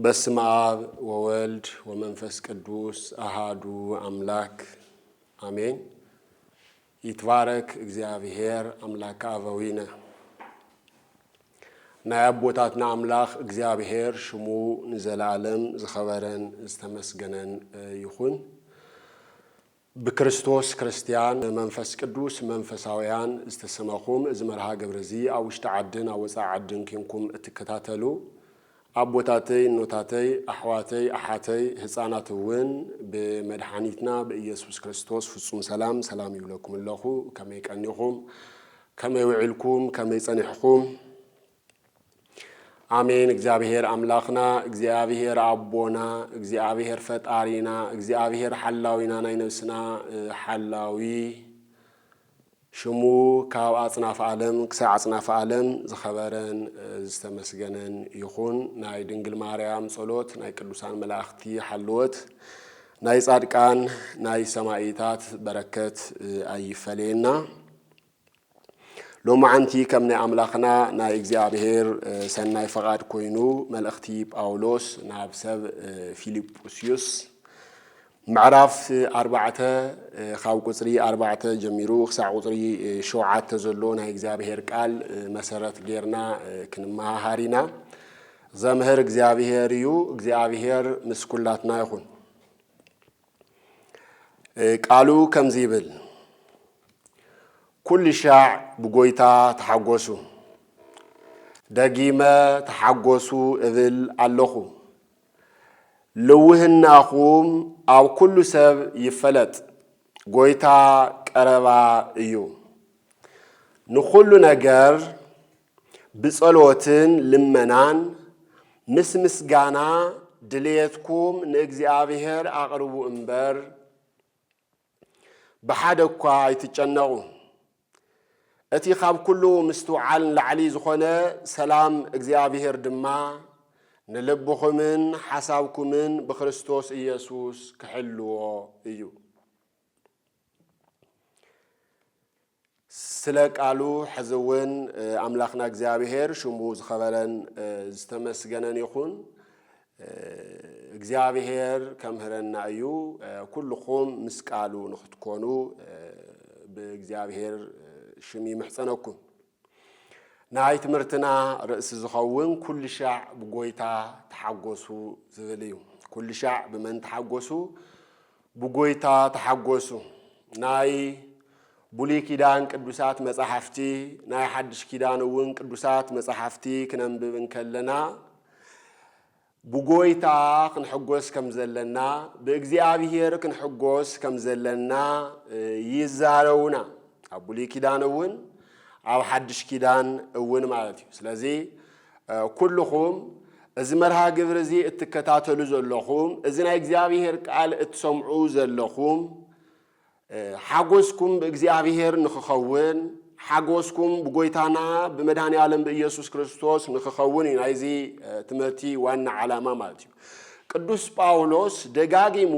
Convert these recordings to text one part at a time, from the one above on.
በስመ አብ ወወልድ ወመንፈስ ቅዱስ አሃዱ አምላክ አሜን። ይትባረክ እግዚአብሔር አምላከ አበዊነ። ናይ አቦታትና አምላክ እግዚአብሔር ሽሙ ንዘላለም ዝኸበረን ዝተመስገነን ይኹን። በክርስቶስ ክርስቲያን መንፈስ ቅዱስ መንፈሳውያን ዝተሰማኹም ዝመርሃ ግብረዚ አውሽተ ዓድን አወፃ ዓድን ኪንኩም እትከታተሉ አቦታተይ ኖታተይ አሕዋተይ አሓተይ ህፃናትውን በመድኃኒትና በኢየሱስ ክርስቶስ ፍጹም ሰላም ይብለኩም ለኹ። ከመይ ቀኒኹም ከመይ ውዕልኩም ከመይ ጸኒሕኩም አሜን። እግዚአብሔር አምላክና እግዚአብሔር አቦና እግዚአብሔር ፈጣሪና እግዚአብሔር ሐላዊና ናይ ነፍስና ሐላዊ ሽሙ ካብ አጽናፈ ዓለም ክሳብ አጽናፈ ዓለም ዝኸበረን ዝተመስገነን ይኹን። ናይ ድንግል ማርያም ጸሎት ናይ ቅዱሳን መላእክቲ ሓልወት ናይ ጻድቃን ናይ ሰማዕታት በረከት አይፈለየና። ሎማዓንቲ ከም ናይ አምላክና ናይ እግዚአብሔር ሰናይ ፈቃድ ኮይኑ መልእክቲ ጳውሎስ ናብ ሰብ ፊልጵስዩስ ምዕራፍ 4 ካብ ቁጽሪ 4 ጀሚሩ ክሳብ ቁጽሪ 7 ዘሎ ናይ እግዚአብሔር ቃል መሰረት ጌርና ክንመሃሪና ዘምህር እግዚአብሔር እዩ። እግዚአብሔር ምስኩላትና ይኹን። ቃሉ ከምዚ ይብል፣ ኩሉ ሻዕ ብጎይታ ተሓጎሱ፣ ደጊመ ተሓጎሱ እብል ኣለኹ። ልውህናኹም ኣብ ኩሉ ሰብ ይፈለጥ፣ ጎይታ ቀረባ እዩ። ንኹሉ ነገር ብጸሎትን ልመናን ምስ ምስጋና ድልየትኩም ንእግዚአብሔር አቅርቡ እምበር ብሓደ እኳ ኣይትጨነቁ። እቲ ካብ ኩሉ ምስትውዓልን ላዕሊ ዝኾነ ሰላም እግዚአብሔር ድማ ንልብኹምን ሓሳብኩምን ብክርስቶስ ኢየሱስ ክሕልዎ እዩ። ስለ ቃሉ ሕዝውን አምላክና እግዚአብሔር ሽሙ ዝኸበረን ዝተመስገነን ይኹን። እግዚአብሔር ከምህረና እዩ። ኩልኹም ምስ ቃሉ ንኽትኮኑ ብእግዚአብሔር ሽም ይምሕፀነኩም። ናይ ትምህርትና ርእሲ ዝኸውን ኩሉ ሻዕ ብጎይታ ተሓጎሱ ዝብል እዩ። ኩሉ ሻዕ ብመን ተሓጎሱ? ብጎይታ ተሓጎሱ። ናይ ብሉይ ኪዳን ቅዱሳት መጻሕፍቲ ናይ ሓድሽ ኪዳን እውን ቅዱሳት መጻሕፍቲ ክነንብብ እንከለና ብጎይታ ክንሕጎስ ከም ዘለና ብእግዚአብሔር ክንሕጎስ ከም ዘለና ይዛረውና። ኣብ ብሉይ ኪዳን እውን ኣብ ሓድሽ ኪዳን እውን ማለት እዩ። ስለዚ ኩልኹም እዚ መርሃ ግብሪ እዚ እትከታተሉ ዘለኹም እዚ ናይ እግዚአብሔር ቃል እትሰምዑ ዘለኹም ሓጎስኩም ብእግዚአብሔር ንኽኸውን ሓጎስኩም ብጎይታና ብመድኃኔ ዓለም በኢየሱስ ክርስቶስ ንኽኸውን እዩ ናይዚ ትምህርቲ ዋና ዓላማ ማለት እዩ። ቅዱስ ጳውሎስ ደጋጊሙ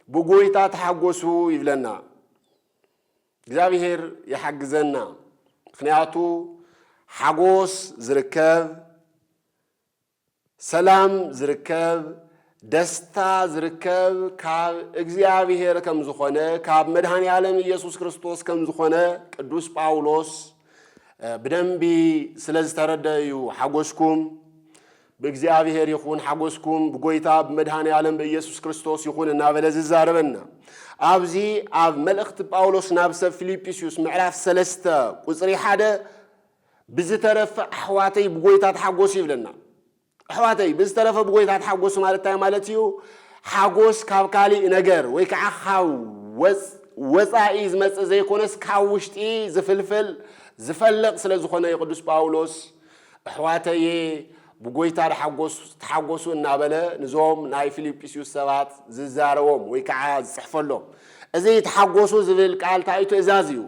ብጎይታ ተሓጎሱ ይብለና። እግዚአብሔር ይሓግዘና። ምክንያቱ ሓጎስ ዝርከብ ሰላም ዝርከብ ደስታ ዝርከብ ካብ እግዚአብሔር ከም ዝኾነ ካብ መድኃኔ ዓለም ኢየሱስ ክርስቶስ ከም ዝኾነ ቅዱስ ጳውሎስ ብደንቢ ስለ ዝተረደአ እዩ። ሓጎስኩም ብእግዚአብሔር ይኹን፣ ሓጎስኩም ብጎይታ ብመድኃኔ ዓለም በኢየሱስ ክርስቶስ ይኹን እናበለ ዝዛረበና። ኣብዚ ኣብ መልእኽቲ ጳውሎስ ናብ ሰብ ፊልጵስዩስ ምዕራፍ 3 ቁጽሪ 1 ብዝተረፈ ኣሕዋተይ ብጎይታ ተሓጎሱ ይብለና። ኣሕዋተይ ብዝተረፈ ብጎይታ ተሓጎሱ ማለት እንታይ ማለት እዩ? ሓጎስ ካብ ካሊእ ነገር ወይ ከዓ ካብ ወፃኢ ዝመጽእ ዘይኮነስ ካብ ውሽጢ ዝፍልፍል ዝፈልቕ ስለ ዝኾነ የቅዱስ ጳውሎስ ኣሕዋተይ ብጎይታ ተሓጎሱ እናበለ ንዞም ናይ ፊልጵስዩስ ሰባት ዝዛረቦም ወይ ከዓ ዝጽሕፈሎም። እዚ ተሓጎሱ ዝብል ቃል ታይቶ እዛዝ እዩ።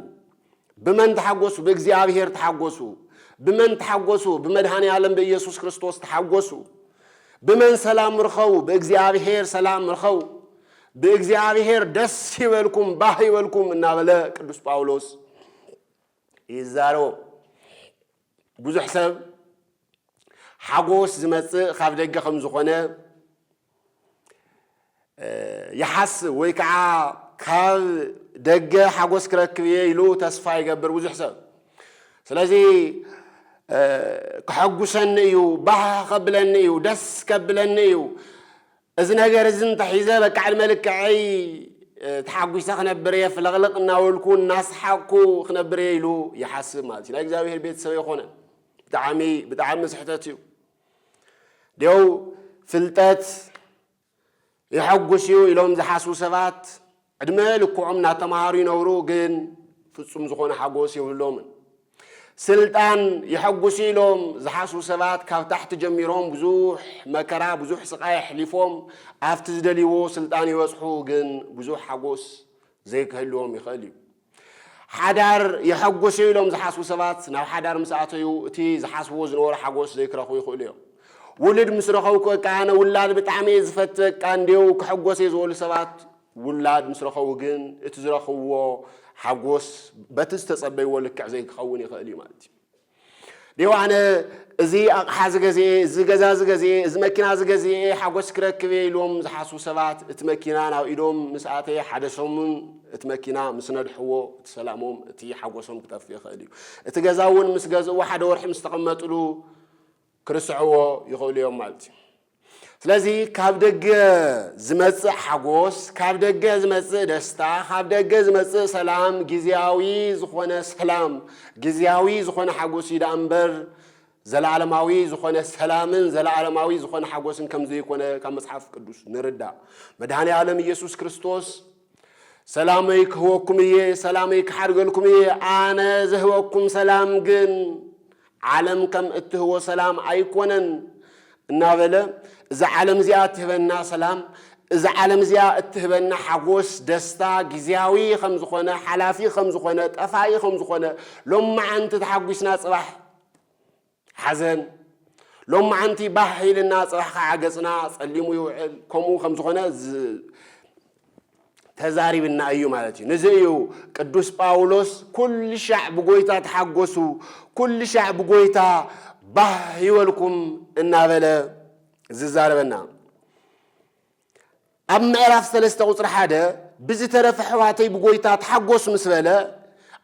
ብመን ተሓጎሱ? ብእግዚአብሔር ተሓጎሱ። ብመን ተሓጎሱ? ብመድኃኔ ዓለም በኢየሱስ ክርስቶስ ተሓጎሱ። ብመን ሰላም ርኸቡ? ብእግዚአብሔር ሰላም ርኸቡ። ብእግዚአብሔር ደስ ይበልኩም ባህ ይበልኩም እናበለ ቅዱስ ጳውሎስ ይዛረቦም። ብዙሕ ሰብ ሓጎስ ዝመጽእ ካብ ደገ ከም ዝኾነ يحس ويكعا كاب دق حقوس كركبيه يلو تسفا يقبر وزح سب سلازي كحقوسن ايو باه قبلن ايو دس قبلن ايو اذن هجر اذن تحيزه بك على الملك عي تحقوس خنبريه فلغلقنا ولكون ناس حقو خنبريه يلو يحسب مالتي لا اغزابير بيت سوي يخونن بتعامي مسحتاتيو ديو فلتات يحقوسيو يلوم زحاسو سبات عدما لكوعمنا تمهاري نورو جن فتصم زخون حقوسي ولومن سلطان يحقوسي لهم زحاسو سبات كاف تحت جميرهم بزوح مكرا بزوح سقاي حليفهم افتزدليو سلطان يوصحو جن بزوح حقوس زيك هلوم يخليو حدار يحقوسي لهم زحاسو سبات ناو حدار مساعتيو تي زحاسو زنور حقوس زيك رخو يخليو ولد مسرخو كان ولاد بتعمي زفتك كان ديو كحقوسي زول سبات ولاد مسرخو جن اتزرخو حقوس بتستصبي ولك زي خوني خالي مالتي ديو انا زي اقحاز غزي زغزي از مكينا زغزي حقوس كركبي لوم زحاسو سبات اتمكينا ناو ايدوم مساتي حدثهم اتمكينا مسندحو تسلامهم تي حقوسهم كتفي خالي اتغزاون مسغزو واحد ورح مستقمطلو كرسعو يخوليوم مالتي ስለዚህ ካብ ደገ ዝመጽእ ሓጎስ ካብ ደገ ዝመጽእ ደስታ ካብ ደገ ዝመጽእ ሰላም ግዚያዊ ዝኾነ ሰላም ግዚያዊ ዝኾነ ሓጎስ ይዳ እምበር ዘላዓለማዊ ዝኾነ ሰላምን ዘላዓለማዊ ዝኾነ ሓጎስን ከም ዘይኮነ ካብ መጽሓፍ ቅዱስ ንርዳእ መድኃኔ ዓለም ኢየሱስ ክርስቶስ ሰላመይ ክህበኩም እየ ሰላመይ ክሓድገልኩም እየ ኣነ ዝህበኩም ሰላም ግን ዓለም ከም እትህቦ ሰላም ኣይኮነን እናበለ إذا عالم زياد تهبنا سلام إذا عالم زياد تهبنا حقوس دستا جزاوي خمس خونة حلافي خمس خونة أفاي خمس خونة لما أنت تحقوسنا صباح حزن لما أنت بحي للناس صباح عجزنا اللي مو يوعل كمو خمس خونة تزاري بنا أيوم مالتي نزيو قدوس باولوس كل شعب قويتا تحقوسو كل شعب قويتا بحي ولكم النابلة زاربنا أما إعراف ثلاثة قصر حدا بزي ترف حواتي بقويتات حقوس مسفلة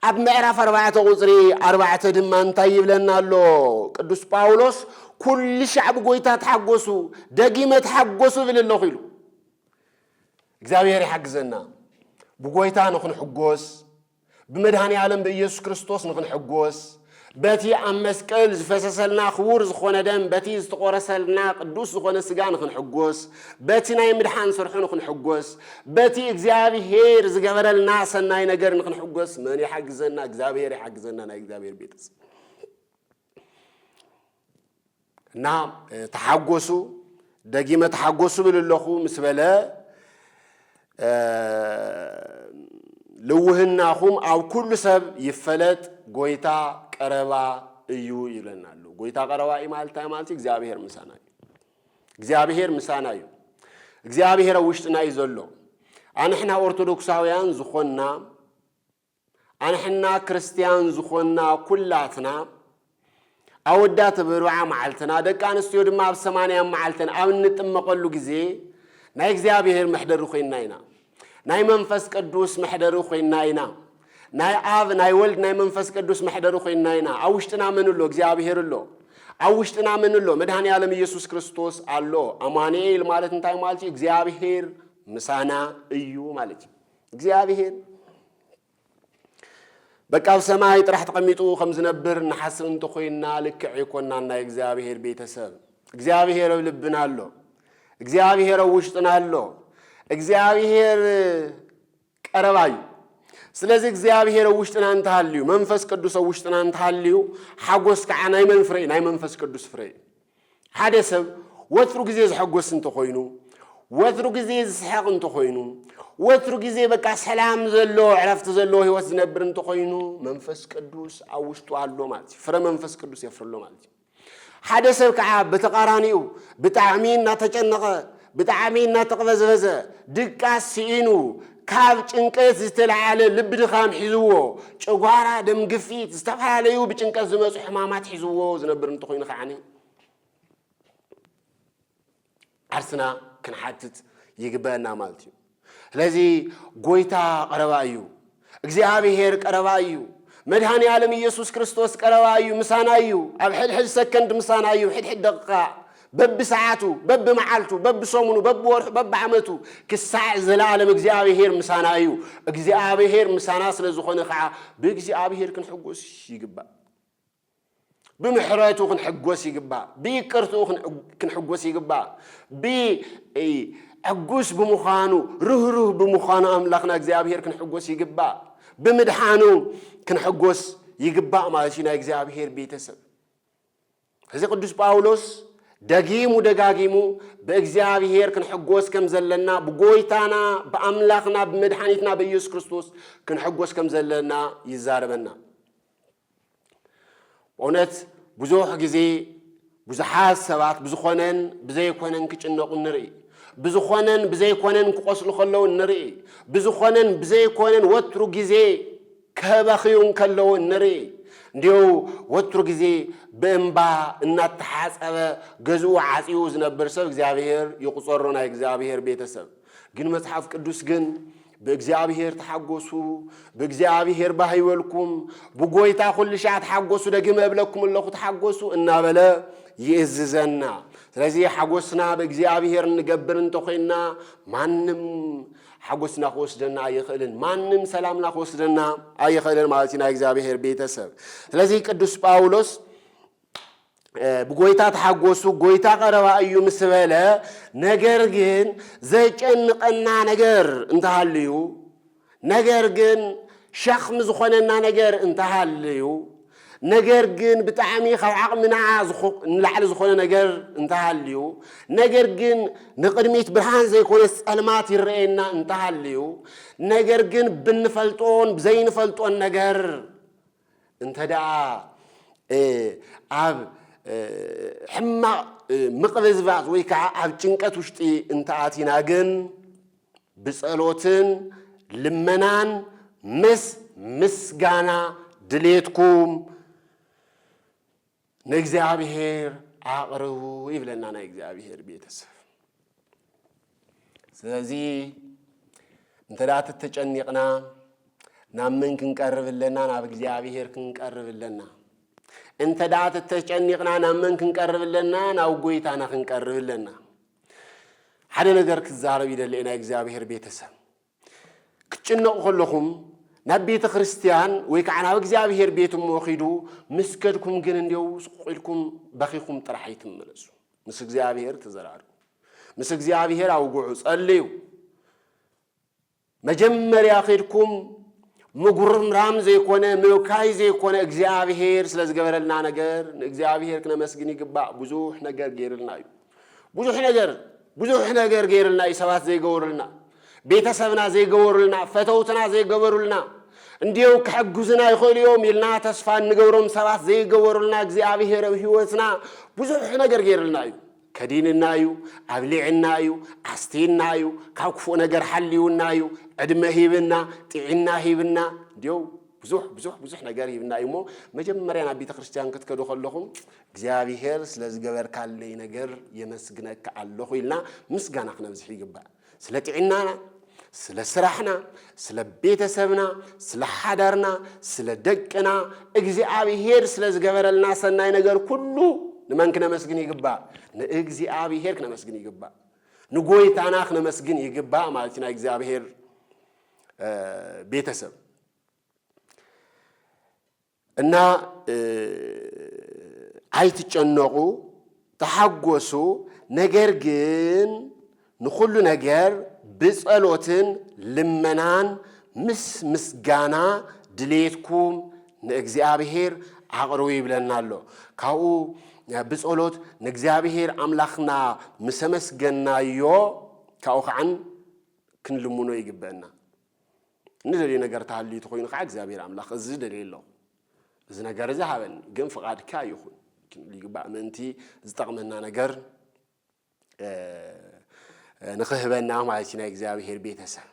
أما إعراف 4 قصري 4 دمان طيب لنا له قدوس باولوس كل شعب قويتات حقوسو دقيمة حقوسو في الله خيلو እግዚአብሔር يحجزنا بقويتا نخن حقوس بمدهاني عالم بإيسوس كريستوس نخن حقوس باتي أمسكال زفسسلنا خور زخونا دم باتي زتقورسلنا قدوس زخونا سجان خن حجوس باتي نايم مدحان سرحون خن حجوس باتي إجزابير زجبرلنا سناي نجر خن حجوس من يحجزنا إجزابير يحجزنا نا إجزابير بيتس نعم تحجوسو دقيمة تحجوسو باللخو مسبلا لوهنا خم أو كل سب يفلت قويتا قربا ايو يلنالو قويتا قربا مالتا مالتي እግዚአብሔር مسانايو እግዚአብሔር ውሽጥና ይዘሎ አንሕና ኦርቶዶክሳውያን ዝኾንና አንሕና ክርስቲያን ዝኾንና ኩላትና አወዳት በሩዓ መዓልትና ደቂ አንስትዮ ድማ ኣብ 80 መዓልተን ኣብ ንጥመቀሉ ግዜ ናይ እግዚአብሔር መሕደሩ ኮይና ኢና ናይ መንፈስ ቅዱስ መሕደሩ ኮይና ኢና ناي آب ناي ولد ناي منفس قدوس محضر خويناينا أوشتنا منلو እግዚአብሔር له أوشتنا منلو مدهاني عالم يسوع كريستوس الله أمانيل مالت نتاي مالتي እግዚአብሔር مسانا أيو مالتي እግዚአብሔር بقى بسماء راح تقميتو خمس نبر نحسن انتو خوينا لك عيكونا نا እግዚአብሔር ቤተሰብ እግዚአብሔር ልብና له እግዚአብሔር ውሽጥና له እግዚአብሔር ቀረባዩ ስለዚህ እግዚአብሔር ውሽጥና እንታልዩ መንፈስ ቅዱስ ውሽጥና እንታልዩ ሓጎስ ከዓናይ መንፍሬ ናይ መንፈስ ቅዱስ ፍሬ ሓደሰብ ወትሩ ግዜ ዝሐጎስ እንተ ኮይኑ ወትሩ ግዜ ዝስሐቅ እንተ ኮይኑ ወትሩ ግዜ በቃ ሰላም ዘሎ ዕረፍት ዘሎ ህይወት ዝነብር እንተ ኮይኑ መንፈስ ቅዱስ አውሽጡ አሎ ማለት ፍረ መንፈስ ቅዱስ ይፍርሎ ማለት ሓደሰብ ከዓ በተቃራኒው ብጣዕሚና ተጨነቀ ብጣዕሚና ተቅበዘበዘ ድቃስ ሲኢኑ ካብ ጭንቀት ዝተለዓለ ልብ ድኻም ሒዝዎ ጨጓራ ደም ግፊት ዝተፋላለዩ ብጭንቀት ዝመጹ ሕማማት ሒዝዎ ዝነብር እንተ ኮይኑ ከዓኒ ዓርስና ክንሓትት يجبنا مالتيو لذي قويتا قربايو እግዚአብሔር ቀረባዩ መድኃኔ ዓለም ኢየሱስ ክርስቶስ ቀረባዩ ምሳናዩ ኣብ ሕድ ሰከንድ ምሳናዩ ሕድ ደቂቃ በብሰዓቱ በብመዓልቱ በብሰሙኑ በብወርሑ በብዓመቱ ክሳዕ ዘላለም እግዚአብሔር ምሳናዩ እግዚአብሔር ምሳና ስለዝኾነ ከዓ ብእግዚአብሔር ክንሕጎስ ይግባእ ብምሕረቱ ክንሕጎስ ይግባእ ብይቅርቱ ክንሕጎስ ይግባእ ዕጉስ ብምዃኑ ርህሩህ ብምዃኑ ኣምላኽና እግዚአብሔር ክንሕጎስ ይግባእ ብምድሓኑ ክንሕጎስ ይግባእ ማለት እዩ ናይ እግዚአብሔር ቤተሰብ እዚ ቅዱስ ጳውሎስ ደጊሙ ደጋጊሙ በእግዚአብሔር ክንሕጎስ ከም ዘለና ብጎይታና በአምላኽና በመድኃኒትና በኢየሱስ ክርስቶስ ክንሕጎስ ከም ዘለና ይዛረበና እውነት ብዙሕ ጊዜ ብዙሓት ሰባት ብዝኾነን ብዘይኮነን ክጭነቁ ንርኢ ብዝኾነን ብዘይኮነን ክቆስሉ ከለዉ ንርኢ ብዝኾነን ብዘይኮነን ወትሩ ጊዜ ከበኺዩን ከለዉ ንርኢ እንዲሁ ወትሩ ጊዜ በእንባ እናተሓፀበ ገዝኡ ዓፂኡ ዝነብር ሰብ እግዚአብሔር ይቁፀሮ ናይ እግዚአብሔር ቤተሰብ ግን መጽሐፍ ቅዱስ ግን በእግዚአብሔር ተሓጎሱ በእግዚአብሔር ባይወልኩም በጎይታ ኩሉ ሻዕ ተሓጎሱ ደግመ እብለኩም ኣለኹ ተሓጎሱ እናበለ ይእዝዘና ስለዚህ ሓጎስና በእግዚአብሔር እንገብር እንተኾይና ማንም ሓጎስና ክወስደና ኣይኽእልን ማንም ሰላምና ክወስደና ኣይኽእልን ማለት ናይ እግዚአብሔር ቤተሰብ ስለዚህ ቅዱስ ጳውሎስ በጎይታ ተሓጎሱ ጎይታ ቀረባ እዩ ምስ በለ ነገር ግን ዘጨንቀና ነገር እንተሃልዩ ነገር ግን ሸኽም ዝኾነና ነገር እንተሃልዩ ነገር ግን ብጣዕሚ ካብ ዓቕምና ንላዕሊ ዝኾነ ነገር እንተሃልዩ ነገር ግን ንቅድሚት ብርሃን ዘይኮነ ጸልማት ይረአየና እንተሃልዩ ነገር ግን ብንፈልጦን ብዘይንፈልጦን ነገር እንተደኣ ኣብ ሕማቕ ምቕብዝባዝ ወይ ከዓ ኣብ ጭንቀት ውሽጢ እንተኣቲና ግን ብጸሎትን ልመናን ምስጋና ድሌትኩም ንእግዚአብሔር አቅርቡ ይብለና ናይ እግዚአብሔር ቤተሰብ ስለዚህ እንተዳ ተጨንቅና ናብ ምን ክንቀርብለና ናብ እግዚአብሔር ክንቀርብለና እንተዳ ተጨንቅና ናብ ምን ክንቀርብለና ናብ ጎይታና ክንቀርብለና ሓደ ነገር ክዛረብ ይደልየና እግዚአብሔር ቤተሰብ ክጭነቁ ከለኹም ናብ ቤተ ክርስቲያን ወይ ከዓ ናብ እግዚአብሔር ቤቱም ወኺዱ ምስከድኩም ግን እንዲው ስቆልኩም በኺኩም ጥራሕ ይትመለሱ ምስ እግዚአብሔር ተዘራሩ ምስ እግዚአብሔር አውጉዑ ጸልዩ መጀመሪያ ኸድኩም ምጉርምራም ዘይኮነ ምውካይ ዘይኮነ እግዚአብሔር ስለዝገበረልና ነገር እግዚአብሔር ክነመስግን ይግባእ ብዙሕ ነገር ገይርልናዩ ብዙሕ ነገር ገይርልና ሰባት ዘይገበሩልና ቤተሰብና ዘይገበሩልና ፈተውትና ዘይገበሩልና እንዲው ከሕጉዝና ይኽእልዮም ኢልና ተስፋ እንገብሮም ሰባት ዘይገበሩልና እግዚአብሔር ህይወትና ብዙሕ ነገር ገይርልናዩ ከዲንናዩ አብሊዕናዩ አስቲናዩ ካብ ክፉ ነገር ሓልዩናዩ ዕድመ ሂብና ጥዕና ሂብና እንዲው ብዙሕ ነገር ሂብናዩ ሞ መጀመሪያ ናብ ቤተ ክርስቲያን ክትከዱ ከለኹም እግዚአብሔር ስለዝገበርካለይ ነገር የመስግነካ ኣለኹ ኢልና ምስጋና ክነብዝሕ ይግባእ ስለ ጥዕናና ስለ ስራሕና ስለ ቤተሰብና ስለ ሓዳርና ስለ ደቅና እግዚአብሔር ስለዝገበረልና ሰናይ ነገር ኩሉ ንመን ክነመስግን ይግባእ ንእግዚአብሔር ክነመስግን ይግባእ ንጎይታና ክነመስግን ይግባእ ማለት ነው እግዚአብሔር ቤተሰብ እና አይትጨነቁ ተሐጎሱ ነገር ግን ንኹሉ ነገር ብጸሎትን ልመናን ምስጋና ድሌትኩም ንእግዚአብሔር አቅርቡ ይብለናሎ ካኡ ብጸሎት ንእግዚአብሔር አምላኽና ምሰመስገናዮ ካኡ ከዓን ክንልሙኖ ይግበአና ንደሊ ነገር ታህልዩ ተኮይኑ ከዓ እግዚአብሔር አምላኽ እዚ ደሊሎ እዚ ነገር እዚ ሃበን ግን ፍቃድካ ይኹን ይግባእ ምንቲ ዝጠቅመና ነገር ንኽህበና ማለት ነው እግዚአብሔር ቤተሰብ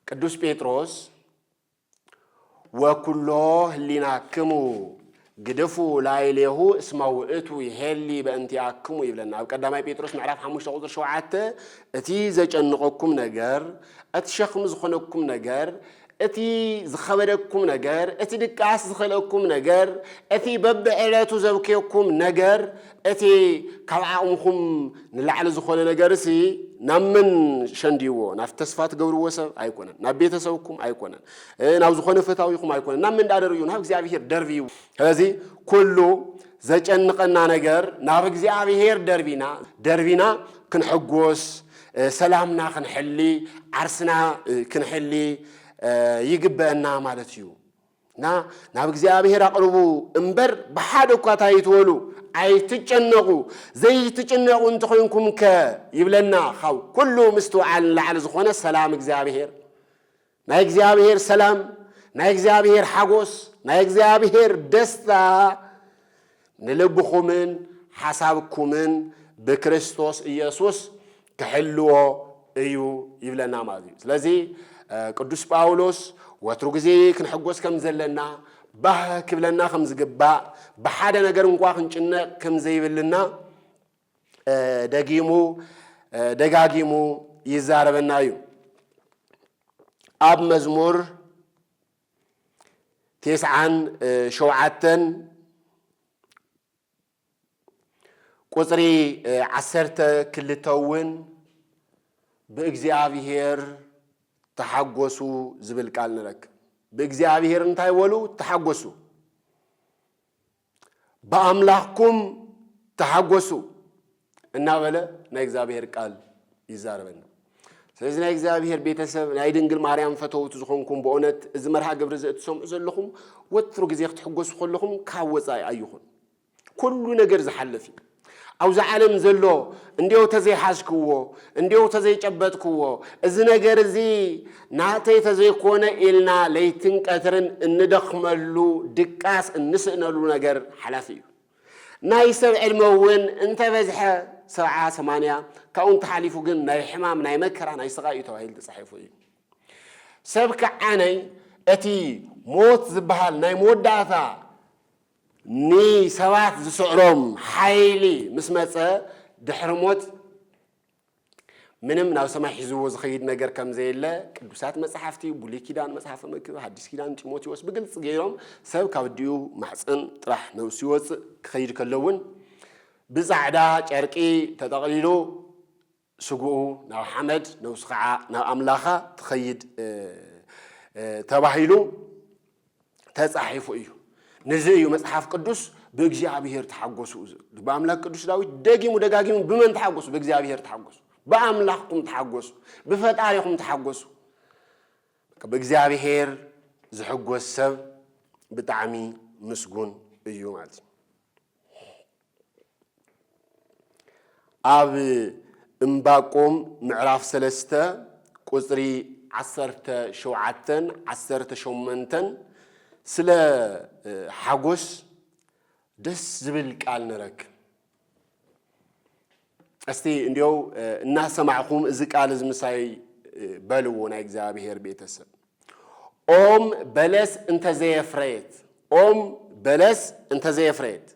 ቅዱስ ጴጥሮስ ወኩሎ ህሊናክሙ قدفوا لايليه اسمه اتو يهلي بانتياكم يبلنا قدامي بيتروس معرف 5 قدر شوعات اتي زجنقكم نجار اتشخم زخنكم نجار اتي زخبركم نجار اتي دقاس زخلكم نجار اتي ببعلاتو زوكيكم نجار اتي كعاقمكم نلعل زخونه نجار سي نمن شنديو ناف تسفات غورو وسب ايكونن نا بيتسوكم ايكونن ناو زخونه فتاويكم ايكونن نمن دادريو ناف እግዚአብሔር دربيو ስለዚህ ኩሉ ዘጨንቀና ነገር ናብ እግዚአብሔር دربينا ክንሕጎስ ሰላምና ክንሕሊ ዓርስና ክንሕሊ ይግበአና ማለት እዩ ናብ እግዚአብሔር አቅርቡ እንበር በሓደ እኳ ታይትወሉ አይትጨነቁ ዘይትጨነቁ እንትኾንኩም ይብለና ኻው ኩሉ ምስተዋዓል ለዓል ዝኾነ ሰላም እግዚአብሔር ናይ እግዚአብሔር ሰላም ናይ እግዚአብሔር ሓጎስ ናይ እግዚአብሔር ደስታ ንልብኹምን ሓሳብኩምን በክርስቶስ ኢየሱስ ክሕልዎ እዩ ይብለና ማለት እዩ ስለዚ ቅዱስ ጳውሎስ ወትሩ ጊዜ ክንሕጎስ ከም ዘለና ባህ ክብለና ከም ዝግባእ በሓደ ነገር እንኳ ክንጭነቅ ከም ዘይብልና ደጋጊሙ ይዛረበና እዩ ኣብ መዝሙር 97 ቁጥሪ 12 በእግዚአብሔር ተሐጎሱ ዝብል ቃል ንረክብ በእግዚአብሔር እንታይ ወሉ ተሐጎሱ በአምላክኩም ተሐጎሱ እናበለ ናይ እግዚአብሔር ቃል ይዛረበና ስለዚህ ናይ እግዚአብሔር ቤተሰብ ናይ ድንግል ማርያም ፈተውት ዝኾንኩም በእውነት እዚ መርሃ ግብሪ ዘእትሰምዑ ዘለኹም ወትሩ ጊዜ ክትሕጎሱ ከለኹም ካብ ወፃኢ ኣይኹን ኩሉ ነገር ዝሓልፍ እዩ أو زعلم زلوا انديو تزي حاسكوا انديو تزي جبتكوا إذا نجار زي نعطي تزي كونه إلنا ليتن كثرن ندخملو دكاس النسألو نجار حلافيو نايسر علموين انت بزحة 7-8 كون تحالفو جن ناي حمام ناي مكرا ناي صغايو توهيل تصحيفو سبك عني اتي موت زبهال ناي موداتا ني سوات زسعرهم حيلي مسمصه دحرموت منم ناو سماح يزو زخيد نجر كم زيله قدوسات مصحفتي بولي كيدان مصحف مكب حديث كيدان تيموثيوس بغلص غيرهم سب كاوديو محصن طرح نو سيوص خيد كلون بصعدا ጨርቂ تطقليلو سغو ناو حمد نو سخعا ناو املاخه تخيد تباهيلو تصحيفو እዩ نزيو مصحف قدوس بإግዚአብሔር ተሐጎሱ በአምላክ ቅዱስ ዳዊት ደጋጊሙ በመን ተሐጎሱ በእግዚአብሔር ተሐጎሱ በአምላክኩም ተሐጎሱ በፈጣሪኩም ተሐጎሱ በእግዚአብሔር ዝሕጎስ ሰብ ብጣዕሚ ምስጉን እዩ ማለት ኣብ እምባቆም ምዕራፍ 3 ቁጥሪ 17-18 سلا حاجوس دس زبل قال نرك استي انديو الناس معكم اذا قال زمساي بلو نا እግዚአብሔር ቤተሰብ ኦም በለስ እንተ ዘይፍሬት ኦም በለስ እንተ ዘይፍሬት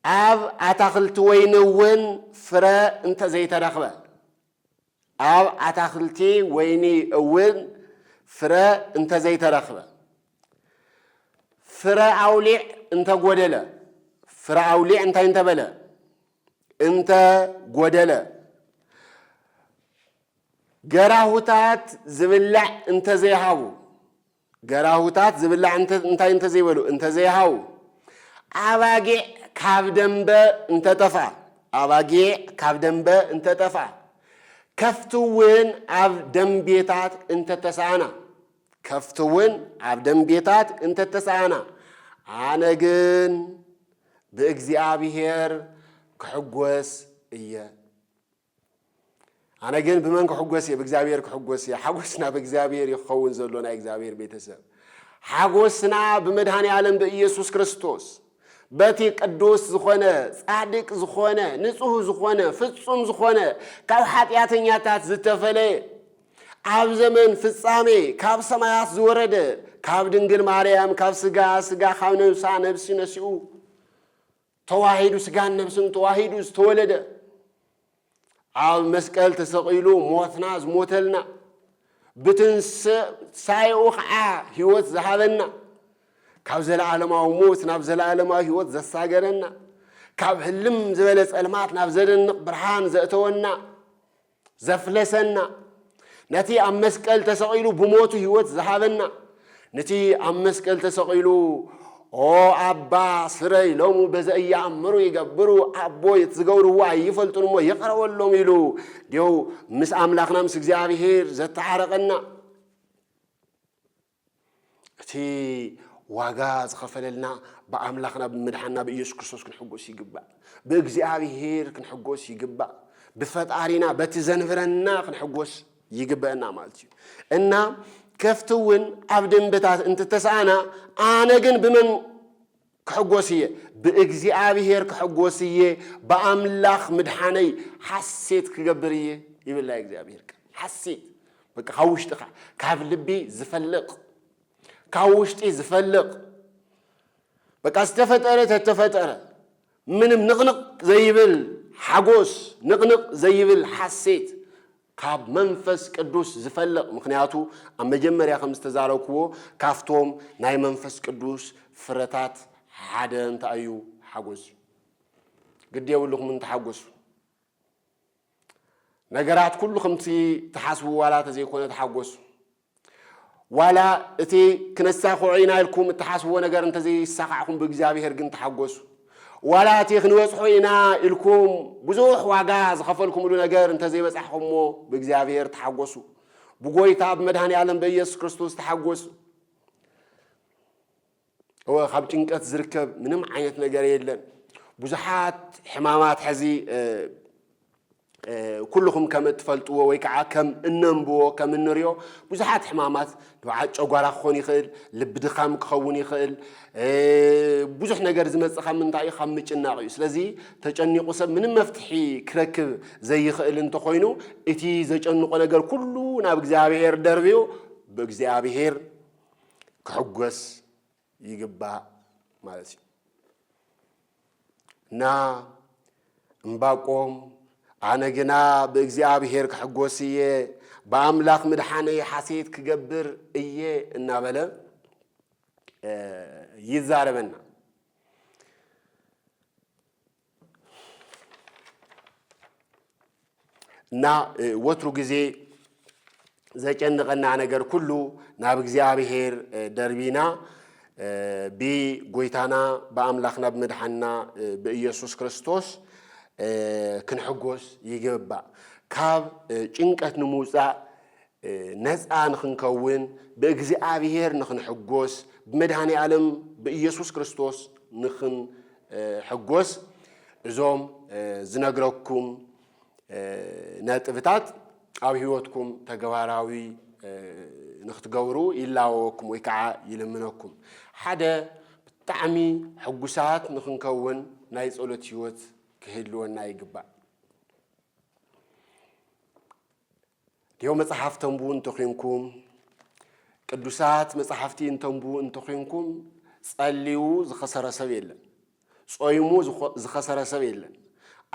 አብ አታክልት ወይነውን ፍረ እንተ ዘይተረክበ አብ አታክልቲ ወይኒ እውን فرا انت زي ترخبه فرا اوليع انت غودله فرا اوليع انت بلا انت غودله غراهوتات زبلع انت زي هاو غراهوتات زبلع انت زي ولو انت زي هاو اباغي كابدنبه انت طفا اباغي كابدنبه انت طفا كفتوين عب دم بيتات انت تسعنا كفتوين عب دم بيتات انت تسعنا انا جن بإግዚአብሔር كحجوس إياه أنا جن بمن كحجوس يا بإግዚአብሔር كحجوس يا حجوسنا بإግዚአብሔር يخون زلنا إግዚአብሔር بيتسب حجوسنا بمدهاني عالم بإيسوس كريستوس باتي قدوس زخونه صادق زخونه نصح زخونه فصوم زخونه كاو حاتياتنياتات زتفله ኣብ ዘመን ፍጻሜ ካብ ሰማያት ዝወረደ ካብ ድንግል ማርያም ካብ ስጋ ካብ ነብሳ ነብሲ ነሲኡ ተዋሂዱ ስጋን ነብስን ተዋሂዱ ዝተወለደ ኣብ መስቀል ተሰቂሉ ሞትና ዝሞተልና ብትንሳኤኡ ከዓ ህይወት ዝሃበና ካብ ዘለዓለማዊ ሞት ናብ ዘለዓለማዊ ህይወት ዘሳገረና ካብ ህልም ዝበለ ጸልማት ናብ ዘደንቕ ብርሃን ዘእተወና ዘፍለሰና ነቲ ኣብ መስቀል ተሰቂሉ ብሞቱ ህይወት ዝሃበና ነቲ ኣብ መስቀል ተሰቂሉ ኣባ ስረይ ሎሙ በዘእያእምሩ ይገብሩ ኣቦይ ትዝገብርዎ ኣይፈልጡን እሞ ይቕረበሎም ኢሉ ዲው ምስ ኣምላኽና ምስ እግዚኣብሔር ዘተሓረቐና እቲ ዋጋ ዝኸፈለልና ብኣምላኽና ብምድሓንና ብኢየሱስ ክርስቶስ ክንሕጎስ ይግባእ ብእግዚኣብሔር ክንሕጎስ ይግባእ ብፈጣሪና በቲ ዘንብረና ክንሕጎስ ይግባአና ማለት እዩ እና ከፍቲ እውን ኣብ ደንበታት እንትተሳኣና ኣነ ግን ብመን ክሕጎስ እየ ብእግዚኣብሔር ክሕጎስ እየ ብኣምላኽ ምድሓነይ ሓሴት ክገብር እየ ይብላ እግዚኣብሔር ሓሴት በቃ ካብ ውሽጢኻ ካብ ልቢ ዝፈልቕ ካብ ውሽጢ ዝፈልቕ በቃ ዝተፈጠረ ተተፈጠረ ምንም ንቕንቕ ዘይብል ሓጎስ ንቕንቕ ዘይብል ሓሴት ካብ መንፈስ ቅዱስ ዝፈልቕ ምክንያቱ ኣብ መጀመርያ ከም ዝተዛረብክዎ ካፍቶም ናይ መንፈስ ቅዱስ ፍረታት ሓደ እንታይ እዩ ሓጎስ ግድ የብልኩም እንተሓጎሱ ነገራት ኩሉ ከምቲ ተሓስቡ ዋላ ተዘይኮነ ተሓጎሱ ዋላ እቲ ክነሳኽዑ ኢና ኢልኩም እተሓስብዎ ነገር እንተዘይሳኻዕኩም ብእግዚኣብሔር ግን ተሓጎሱ ዋላ እቲ ክንበፅሑ ኢና ኢልኩም ብዙሕ ዋጋ ዝኸፈልኩምሉ ነገር እንተዘይበፃሕኩምሞ ብእግዚኣብሔር ተሓጎሱ ብጎይታ ብመድሃኒ ዓለም በኢየሱስ ክርስቶስ ተሓጎሱ ካብ ጭንቀት ዝርከብ ምንም ዓይነት ነገር የለን ብዙሓት ሕማማት ሕዚ ኩልኩም ከም እትፈልጥዎ ወይ ከዓ ከም እነንብዎ ከም እንሪኦ ብዙሓት ሕማማት ጨጓራ ክኾን ይኽእል ልቢ ድኻም ክኸውን ይኽእል ብዙሕ ነገር ዝመፅእ ካብ ምንታይ እዩ ካብ ምጭናቕ እዩ ስለዚ ተጨኒቑ ሰብ ምንም መፍትሒ ክረክብ ዘይኽእል እንተኾይኑ እቲ ዘጨንቆ ነገር ኩሉ ናብ እግዚኣብሔር ደርብዮ ብእግዚኣብሔር ክሕጎስ ይግባእ ማለት እዩ እና እምባቆም ኣነ ግና ብእግዚኣብሔር ክሕጎስ እየ ብኣምላኽ ምድሓነይ ሓሴት ክገብር እየ እናበለ ይዛረበና እና ወትሩ ጊዜ ዘጨንቐና ነገር ኩሉ ናብ እግዚአብሔር ደርቢና ብጎይታና በአምላክና በመድኃና በኢየሱስ ክርስቶስ ክንሕጎስ ይግባእ ካብ ጭንቀት ንሙፃእ ነፃ ንኽንከውን በእግዚአብሔር ንኽንሕጎስ በመድኃኒ ዓለም በኢየሱስ ክርስቶስ ንኽንሕጎስ እዞም ዝነግረኩም ነጥብታት ኣብ ህይወትኩም ተግባራዊ ንኽትገብሩ ይላወኩም ወይ ከዓ ይልምነኩም ሓደ ብጣዕሚ ሕጉሳት ንኽንከውን ናይ ጸሎት ህይወት ክህልወና ይግባእ ዲዮ መጽሐፍ ተንቡ እንተኾንኩም ቅዱሳት መጽሐፍቲ እንተንቡ እንተኾንኩም ጸልዩ ዝኸሰረ ሰብ የለን ጾይሙ ዝኸሰረ ሰብ የለን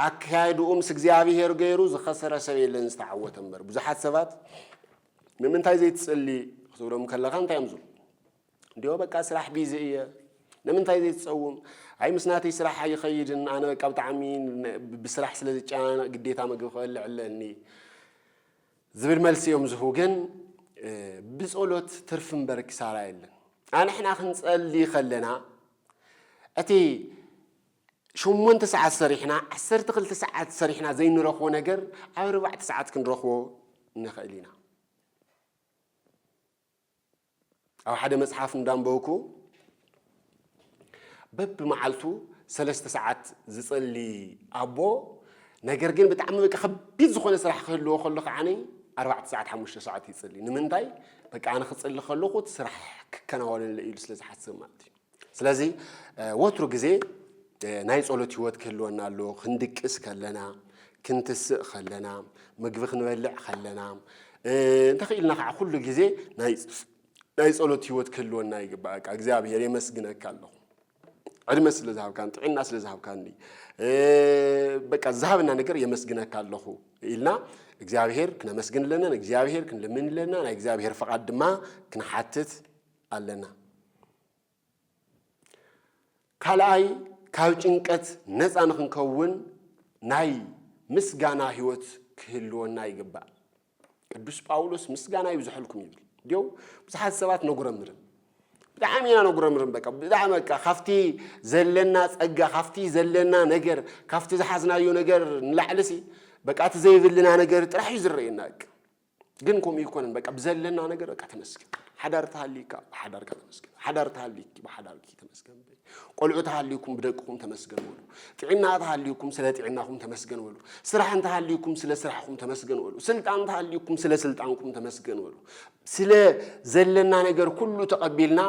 አካይዱም እግዚአብሔር ገይሩ ዝኸሰረ ሰብ የለን ዝተዓወተ እምበር ብዙሓት ሰባት ንምንታይ ዘይትጸሊ ክብሎም ከለኻ እንታይ እምዙ እንዲዮ በቃ ስራሕ ቢዚ እየ ንምንታይ ዘይትጸውም አይ ምስናተይ ስራሕ ኣይኸይድን ኣነ በቃ ብጣዕሚ ብስራሕ ስለዝጨናነቕ ግዴታ ምግቢ ክበልዕ ኣለኒ ዝብል መልሲ እዮም ዝህቡ ግን ብጸሎት ትርፍ እምበር ክሳራ የለን ኣንሕና ክንጸሊ ከለና እቲ 8 ሰዓት ሰሪሕና 12 ሰዓት ሰሪሕና ዘይንረኽቦ ነገር ኣብ 4 ሰዓት ክንረኽቦ ንኽእል ኢና ኣብ ሓደ መጽሓፍ እንዳንበብኩ በብመዓልቱ 3 ሰዓት ዝጸሊ ኣቦ ነገር ግን ብጣዕሚ በቃ ከቢድ ዝኾነ ስራሕ ክህልዎ ከሎ ከዓኒ 4 ሰዓት 5 ሰዓት ይጸሊ ንምንታይ በቃ ኣነ ክጸሊ ከለኹ ስራሕ ክከናወነለ ኢሉ ስለዝሓስብ ማለት እዩ ስለዚ ወትሩ ግዜ ናይ ጸሎት ህይወት ክህልወና ኣሎ ክንድቅስ ከለና ክንትስእ ከለና ምግቢ ክንበልዕ ከለና انت خيلنا خع كل جزء ناي صلوت هيوت كلونا يجبا እግዚአብሔር يመስግነك الله عدم ስለዛብ ካን ጥዕና ስለዛብ ካን በቃ ዛብና ነገር يመስግነك الله ኢልና እግዚአብሔር ክነመስግንለና እግዚአብሔር ክንለምንለና ናይ እግዚአብሔር ፈቃድ ድማ ክንሓትት ኣለና ካልኣይ ካብ ጭንቀት ነፃ ንኽንከውን ናይ ምስጋና ህይወት ክህልወና ይግባእ ቅዱስ ጳውሎስ ምስጋና ይብዝሕልኩም ይብል ዲው ብዙሓት ሰባት ነጉረምርን ብጣዕሚ ኢና ነጉረምርን በቃ ብጣዕሚ በቃ ካፍቲ ዘለና ጸጋ ካፍቲ ዘለና ነገር ካፍቲ ዝሓዝናዮ ነገር ንላዕልሲ በቃ ተዘይብልና ነገር ጥራሕ ይዝረየና ግን ኮም ይኮነን በቃ ብዘለና ነገር በቃ ተመስገን حدار تهليك حدار كتمسكن حدار تهليك بحدار كي تمسكن قلعو تهليكم بدقكم تمسكن ولو تعنا تهليكم سلا تعناكم تمسكن ولو سرح تهليكم سلا سرحكم تمسكن ولو سلطان تهليكم سلا سلطانكم تمسكن ولو سلا زلنا نجر كله تقبلنا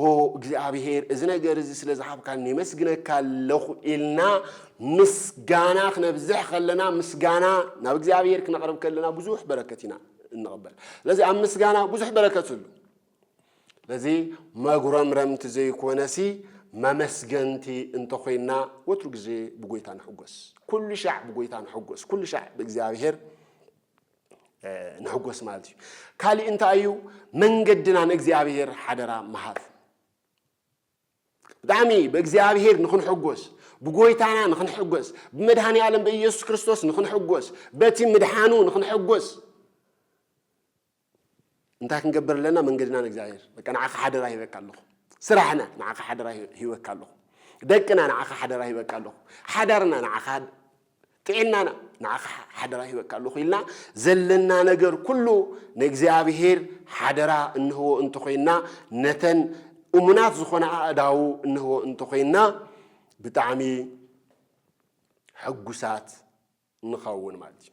هو እግዚአብሔር እዚ ነገር እዚ ስለ ዝሓብካን ይመስግነካ ለኹ ኢልና ምስጋና ክነብዝሕ ከለና ምስጋና ናብ እግዚአብሔር ክነቅርብ ከለና ብዙሕ በረከቲና እንቀበል ለዚ ኣብ ምስጋና ብዙሕ በረከትሉ ለዚ መጉረምረምት ዘይኮነሲ መመስገንቲ እንተ ኮይና ወትሩ ግዜ ብጎይታ ንሕጎስ ኩሉ ሻዕ ብጎይታ ንሕጎስ ኩሉ ሻዕ በእግዚአብሔር ንሕጎስ ማለት እዩ ካሊ እንታዩ መንገድና ንእግዚአብሔር ሓደራ መሃብ دعمي بإግዚአብሔር نخن حجوس بقويتانا نخن حجوس بمدحاني عالم بإيسوس كريستوس نخن حجوس بتي مدحانو نخن حجوس انت هنقبر لنا من قدنا نእግዚአብሔር بقى نعاق حدا راهي بك الله سرحنا نعاق حدا راهي هيوك الله دقنا نعاق حدا راهي بك الله حدرنا نعاق طعنانا نعاق حدا راهي بك الله إلنا زلنا نجر كله نግዚአብሔር حدرا انه انت خوينا نتن ومنات زخنا أداو إنه أنتو خينا بتعمي حجوسات نخون مالتي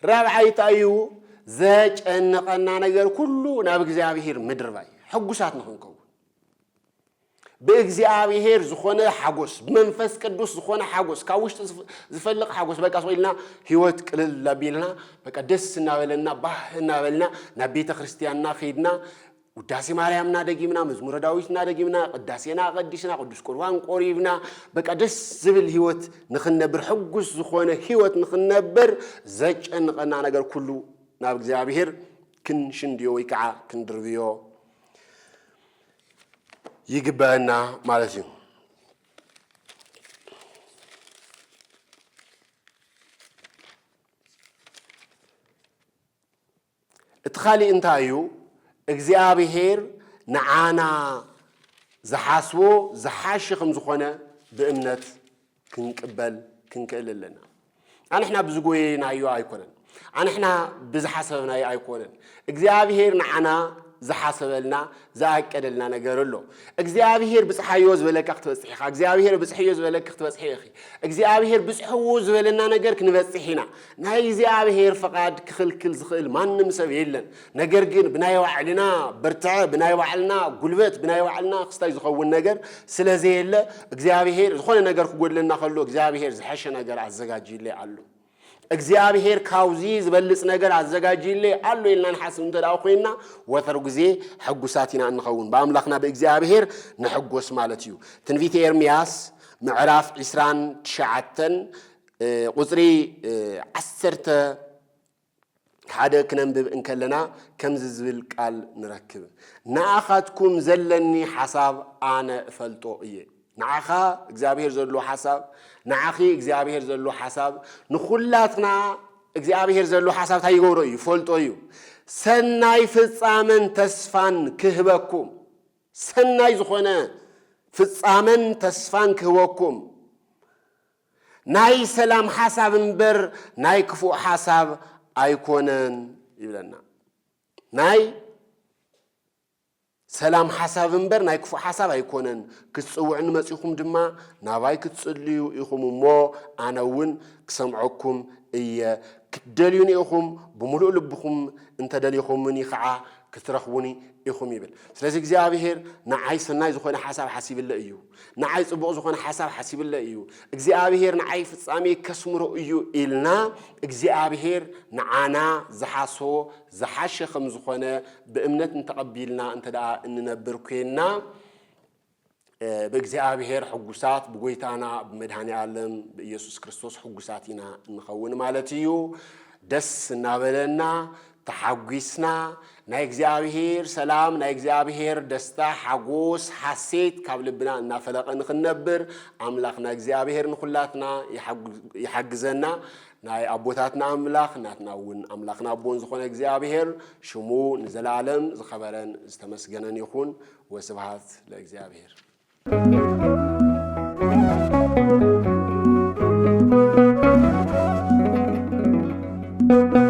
رابعي تايو زاج أن قلنا نجر كله نابك زعبيهير مدرباي حجوسات نخون بإግዚአብሔር زخنا حجوس بمنفس كدوس زخنا حجوس كاوش زفلق حجوس بقى سويلنا هيوت كل لبيلنا بقى دس نابلنا بح نابلنا نبيت خريستياننا خيدنا وداسي مريمنا دقيمنا مزمور داويتنا دقيمنا قداسينا قديسنا قدوس قربان قريبنا بقى دس زبل هيوت نخنبر حجوس زخونه هيوت نخنبر زج نقنا نجر كله ناب እግዚአብሔር كن شنديو يكع كن دربيو يجبنا مالتي اتخالي انتايو እግዚአብሔር نعانا زحاسو زحاشخم زخونه بأمنت كنقبل كنكل لنا احنا بزغوينا ايو ايكونن احنا بزحاسبنا ايكونن እግዚአብሔር نعانا زحاسبلنا زاقدلنا نغرلو እግዚአብሔር بصحيو زبلك تبصحيخ እግዚአብሔር بصحيو زبلك تبصحيخ እግዚአብሔር بصحو زبلنا ነገር ክንበጽሒና ናይ እግዚአብሔር ፈቃድ ክልክል ዝኽእል ማንም ሰብ የለን ነገር ግን ብናይ ዋዕልና በርትዐ ብናይ ዋዕልና ጉልበት ብናይ ዋዕልና ክስታይ ዝኸውን ነገር ስለዚህ የለ እግዚአብሔር ዝኾነ ነገር ክጎድለና ከሎ እግዚአብሔር ዝሐሸ ነገር አዘጋጅልይ አሉ እግዚአብሔር ካውዚ ዝበልጽ ነገር አዘጋጅልይ አሉ ኢልና ንሐስብ እንተዳው ኮይና ወተሩ ግዜ ሕጉሳቲና እንኸውን በአምላክና በእግዚአብሔር ንሕጎስ ማለት እዩ ትንቢተ ኤርምያስ ምዕራፍ 29 قصري عسرت حدا كننبب انكلنا كم زبل قال نركب ناخذكم زلني حساب انا فلطو ايه ناخا እግዚአብሔር ዘሎ حساب ناخي እግዚአብሔር ዘሎ حساب نخلاتنا እግዚአብሔር ዘሎ حساب ታይጎሮ ይፈልጦ እዩ ሰናይ ፍጻመን ተስፋን ክህበኩም ሰናይ ዝኾነ ፍጻመን ተስፋን ክህበኩም ناي سلام حساب انبر ناي كفو حساب ايكونن يبلنا ناي سلام حساب انبر ناي كفو حساب ايكونن كتصوعن مصيكم دما ناباي كتصليو يخم مو اناون كسمعكم اي كدليون يخم بملؤ لبكم انت دليكم مني خعا ክትረኽቡኒ ኢኹም ይብል ስለዚ እግዚኣብሔር ንዓይ ሰናይ ዝኾነ ሓሳብ ሓሲብለ እዩ ንዓይ ጽቡቕ ዝኾነ ሓሳብ ሓሲብለ እዩ እግዚኣብሔር ንዓይ ፍጻሜ ከስምሮ እዩ ኢልና እግዚኣብሔር ንዓና ዝሓሶ ዝሓሸ ከም ዝኾነ ብእምነት እንተቐቢልና እንተደኣ እንነብር ኮይና በእግዚአብሔር ሕጉሳት በጎይታና በመድኃኔ ዓለም በኢየሱስ ክርስቶስ ሕጉሳቲና እንኸውን ማለት እዩ ደስ እናበለና ተሐጉስና ናይ እግዚአብሔር ሰላም ናይ እግዚአብሔር ደስታ ሓጎስ ሐሴት ካብ ልብና እናፈለቀ ንኽነብር አምላኽና እግዚአብሔር ንኹላትና ይሐግዘና ናይ አቦታትና አምላኽ ናትና እውን አምላኽና አቦን ዝኾነ እግዚአብሔር ሽሙ ንዘላለም ዝኸበረን ዝተመስገነን ይኹን ወስብሐት ለእግዚአብሔር Thank you.